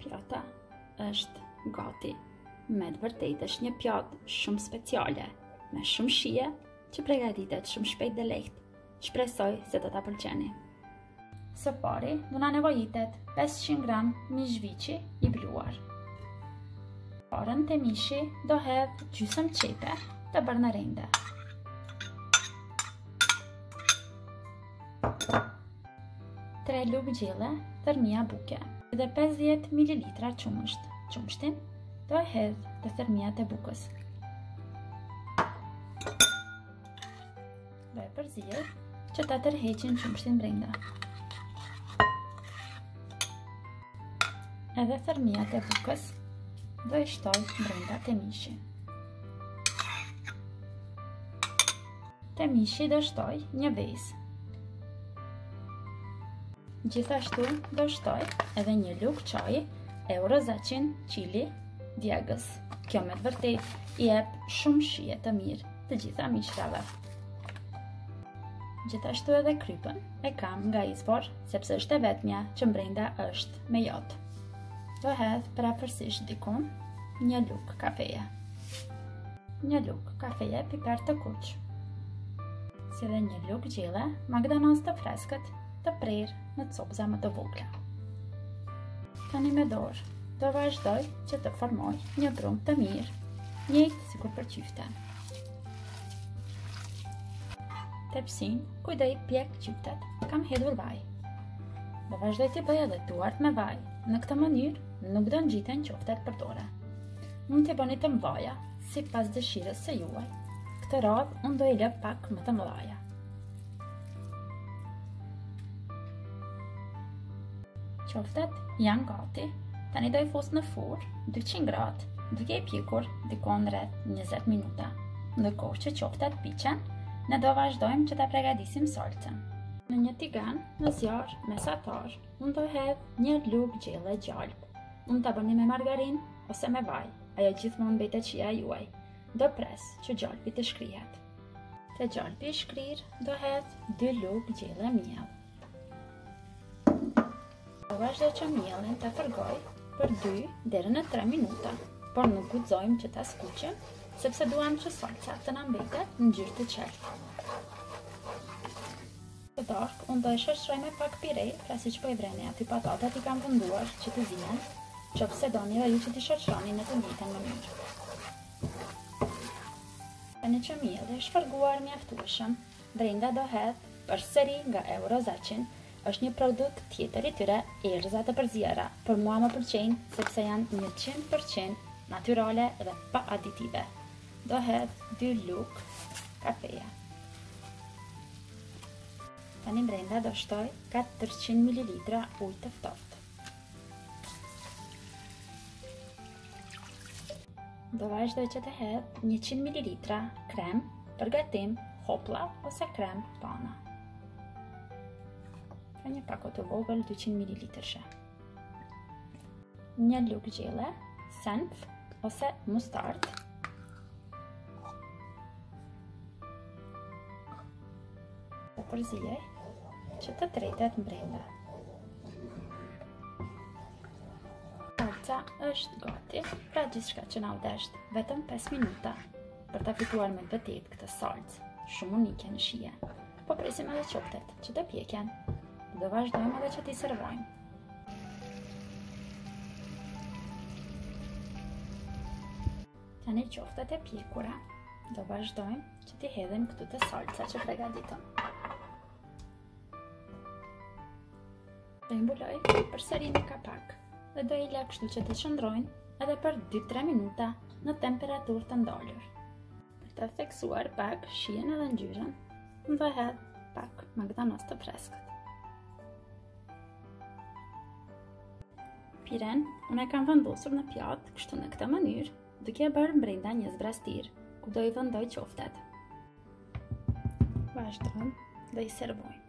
Pjata është gati. Me të vërtetë është një pjatë shumë speciale, me shumë shije, që përgatitet shumë shpejt dhe lehtë. Shpresoj se do ta pëlqeni. Së pari, do na nevojitet 500 gram mish viçi i bluar. Parën të mishi do hedh gjysmë çepe të bërë në rende. Tre lugë gjelle thërmia buke dhe 50 ml qumësht. Qumështin do e hedh të thërmiat e bukës. Do e përzihet që ta tërheqin qumështin brenda. Edhe thërmiat e bukës do e shtoj brenda të mishi. Të mishi do shtoj një vezë. Gjithashtu do shtoj edhe një lugë çaji Eurozacin Chili djegës. Kjo me të vërtetë i jep shumë shije të mirë të gjitha mishrave. Gjithashtu edhe krypën e kam nga izvor, sepse është e vetmja që brenda është me jod. Do hedh parafërsisht dikun një lugë kafeje. Një lugë kafeje piper të kuq. Si dhe një lugë gjelle magdanoz të freskët të prerë në copëza më të vogla. Tani me dorë do vazhdoj që të formoj një brumë të mirë, njëjtë sikur për qyfte. Tepsin ku do i pjek qyftet, kam hedhur vaj. Do vazhdoj të bëj edhe duart me vaj. Në këtë mënyrë nuk do ngjiten qoftet për dore. Mund të bëni të mëdha, sipas dëshirës së juaj. Këtë radhë unë do i lë pak më të mëdha. Qoftet janë gati. Tani do i fus në furrë 200 gradë, duke i pjekur dikon rreth 20 minuta. Ndërkohë që qoftet piqen, ne do vazhdojmë që ta përgatisim salcën. Në një tigan në zjarr mesatar, unë do hedh një lugë gjelle gjalp. Unë ta bëni me margarinë ose me vaj, ajo gjithmonë mbetet shija juaj. Do pres që gjalpi të shkrihet. Te gjalpi i shkrir, do hedh 2 lugë gjelle miell. Do vazhdoj që miellin të fërgoj për 2 deri në 3 minuta, por nuk guxojmë që ta skuqim, sepse duam që salca të na mbetet në ngjyrë të qeltë. Të darkë, unë do e shoqëroj me pak pire, pra siç po i vreni aty patatat i kam venduar që të zihen, qofse doni dhe ju që t'i shoqëroni në të njëjtën mënyrë. Tani që mielli është shfërguar mjaftueshëm, brenda do hedh përsëri nga Eurozacin. Është një produkt tjetër i tyre, erëza të përziera, por mua më pëlqejnë sepse janë 100% natyrale dhe pa aditive. Do hedh 2 lugë kafeje. Tani brenda do shtoj 400 ml ujë të ftohtë. Do vazhdoj që të hedh 100 ml krem për gatim hopla ose krem pana. Një pako të vogël 200 ml. Një lugë gjelle, senf ose mustard. Do përzijej që të tretet brenda. Salca është gati, pra gjithçka që na u desht, vetëm 5 minuta për ta fituar me vërtet këtë salcë shumë unike në shije. Po presim edhe qoftet që të pjekjen. Do vazhdojmë edhe që t'i servojmë. Tani qoftet e pjekura, do vazhdojmë që t'i hedhim këtu të salca që përgatitëm. Do i mbuloj përsëri në kapak dhe do i lë kështu që të shndrojnë edhe për 2-3 minuta në temperaturë të ndalur. Për të theksuar pak shijen edhe ngjyrën, do hedh pak magdanoz të freskët. Piren, unë e kam vendosur në pjatë kështu në këtë mënyrë, duke e bërë brenda një zbrastir, ku do i vendoj qoftet. Vazhdojmë dhe i servojmë.